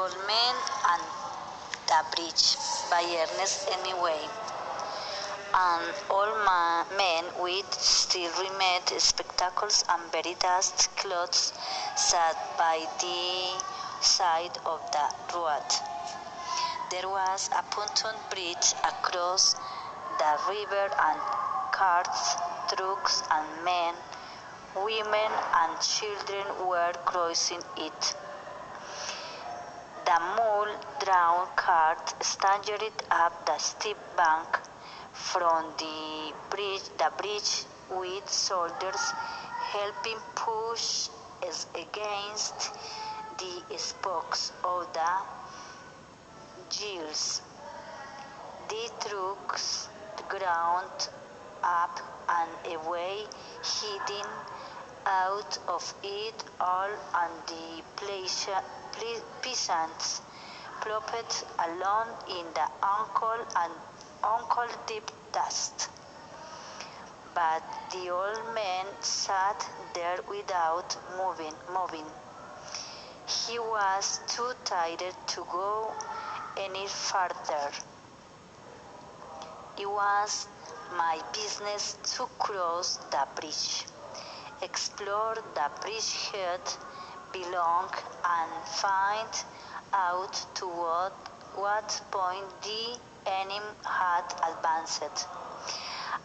Old Man and the Bridge by Ernest Hemingway. An old man with still remade spectacles and very dusty clothes sat by the side of the road. There was a pontoon bridge across the river, and carts, trucks, and men, women, and children were crossing it. The mule-drawn cart staggered up the steep bank from the bridge with soldiers helping push against the spokes of the wheels. The trucks ground up and away, heading out of it all, and the peasants plopped along in the ankle-deep dust. But the old man sat there without moving. He was too tired to go any farther. It was my business to cross the bridge, explore the bridgehead below, and find out to what point the enemy had advanced.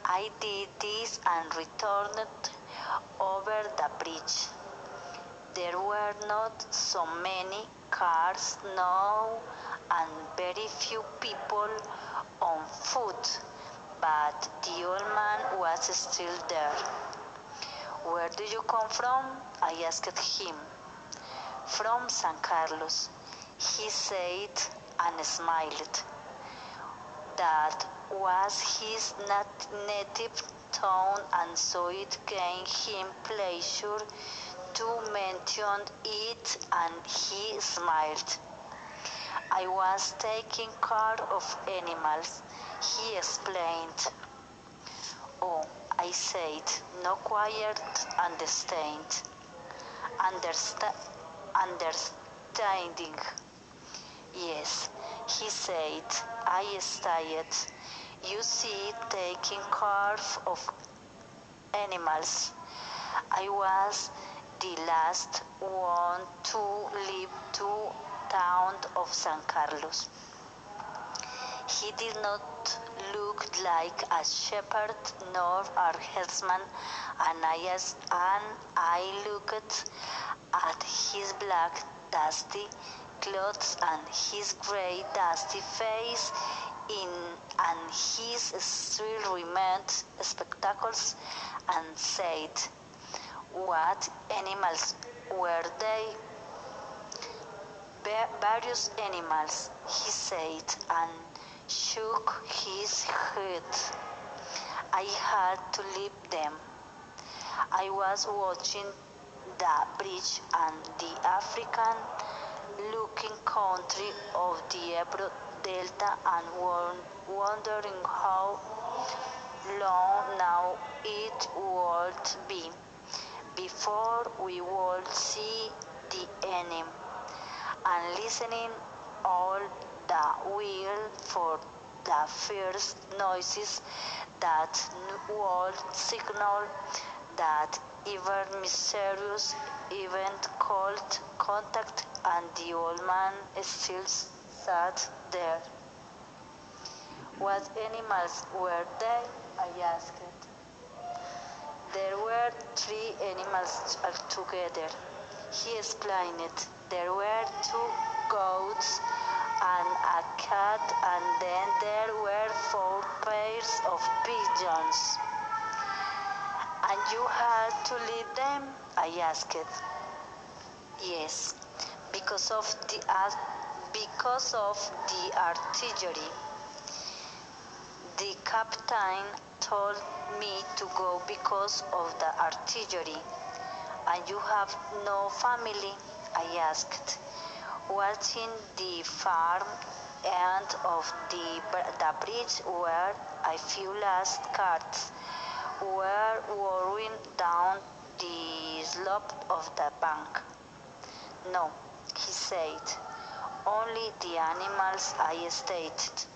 I did this and returned over the bridge. There were not so many cars now and very few people on foot, but the old man was still there. "Where do you come from?" I asked him. "From San Carlos," he said and smiled. That was his native tone, and so it gave him pleasure to mention it, and he smiled. "I was taking care of animals," he explained. "Oh," I said, not quite understanding. "Yes," he said, "I stayed. You see, taking care of animals. I was the last one to leave the town of San Carlos." He did not look like a shepherd nor a herdsman, and I looked at his black, dusty clothes and his gray, dusty face and his still remade spectacles, and said, "What animals were they?" "Various animals," he said, and shook his head. "I had to leave them. I was watching the bridge and the African-looking country of the Ebro Delta, and wondering how long now it would be before we would see the enemy, and listening all the while for the first noises that would signal that ever mysterious event called contact." And the old man still sat there. "What animals were they?" I asked. "There were 3 animals altogether," he explained. "There were 2 goats and a cat, and then there were 4 pairs of pigeons." "And you had to lead them?" I asked. "Yes, because of the artillery. The captain told me to go because of the artillery." "And you have no family?" I asked, watching the far end of the bridge where a few last carts were whirling down the slope of the bank. "No," he said, only the animals, I stated.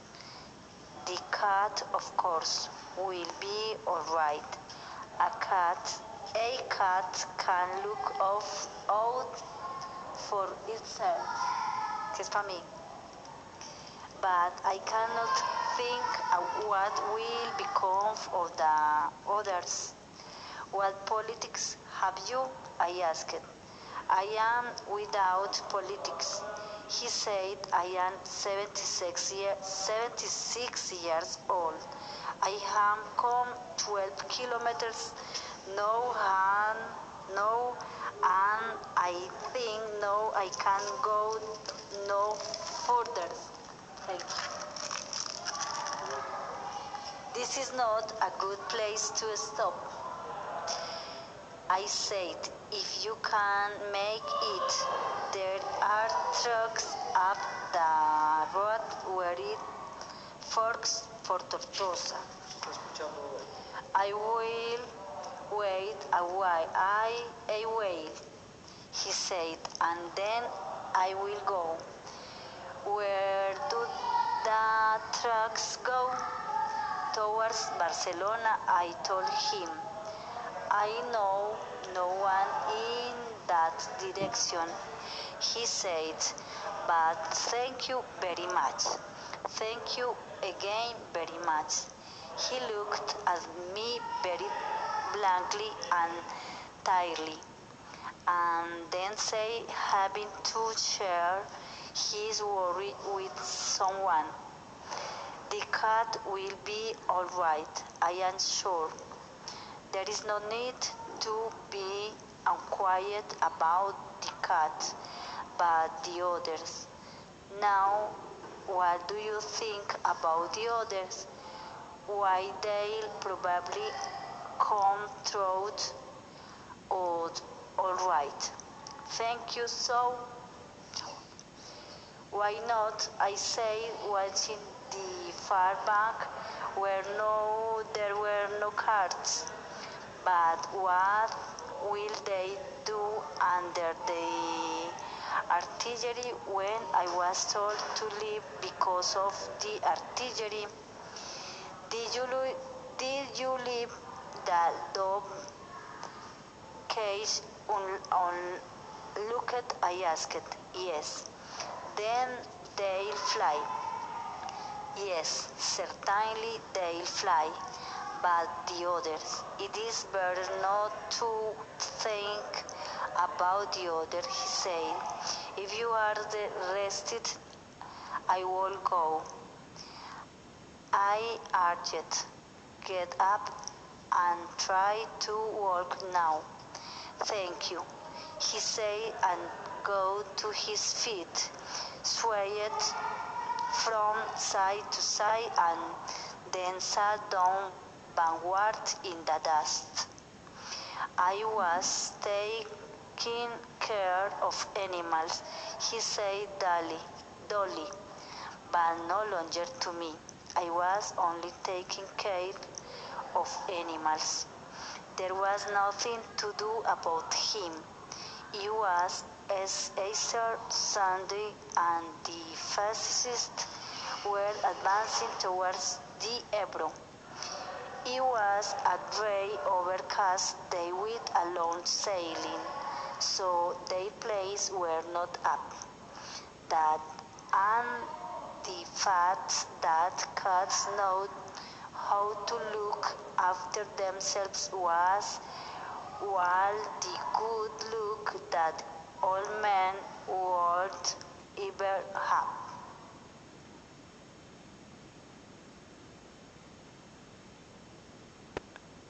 The cat, of course, will be all right. A cat can look out for itself. Que es para mí. But I cannot think what will become of the others. What politics have you? I asked. I am without politics. He said, I am 76 years old. I have come 12 kilometers now, and I think now I can go no further. Thank you. This is not a good place to stop. I said, if you can make it, there are trucks up the road where it forks for Tortosa. I will wait a while. I will, he said, and then I will go. Where do the trucks go? Towards Barcelona, I told him. I know no one in that direction, he said, but thank you very much. Thank you again very much. He looked at me very blankly and tiredly, and then said, having to share his worry with someone. The cat will be all right, I am sure. There is no need to be unquiet about the cat, but the others. Now, what do you think about the others? Why they'll probably come through all right. Thank you so. Why not? I say, watching the far back where there were no cars. But what will they do under the artillery when I was told to leave because of the artillery? Did you leave the dog cage unlocked? I asked. Yes. Then they'll fly. Yes, certainly they'll fly. But the others, it is better not to think about the other, he said. If you are rested, I will go. I urged, get up and try to walk now. Thank you, he said, and got to his feet, swayed from side to side, and then sat down backward in the dust. I was taking care of animals, he said dully, but no longer to me. I was only taking care of animals. There was nothing to do about him. It was Easter Sunday, and the fascists were advancing towards the Ebro. It was a grey, overcast day with a lone sailing, so their planes were not up. That and the fact that cats know how to look after themselves was all the good luck that all men would ever have.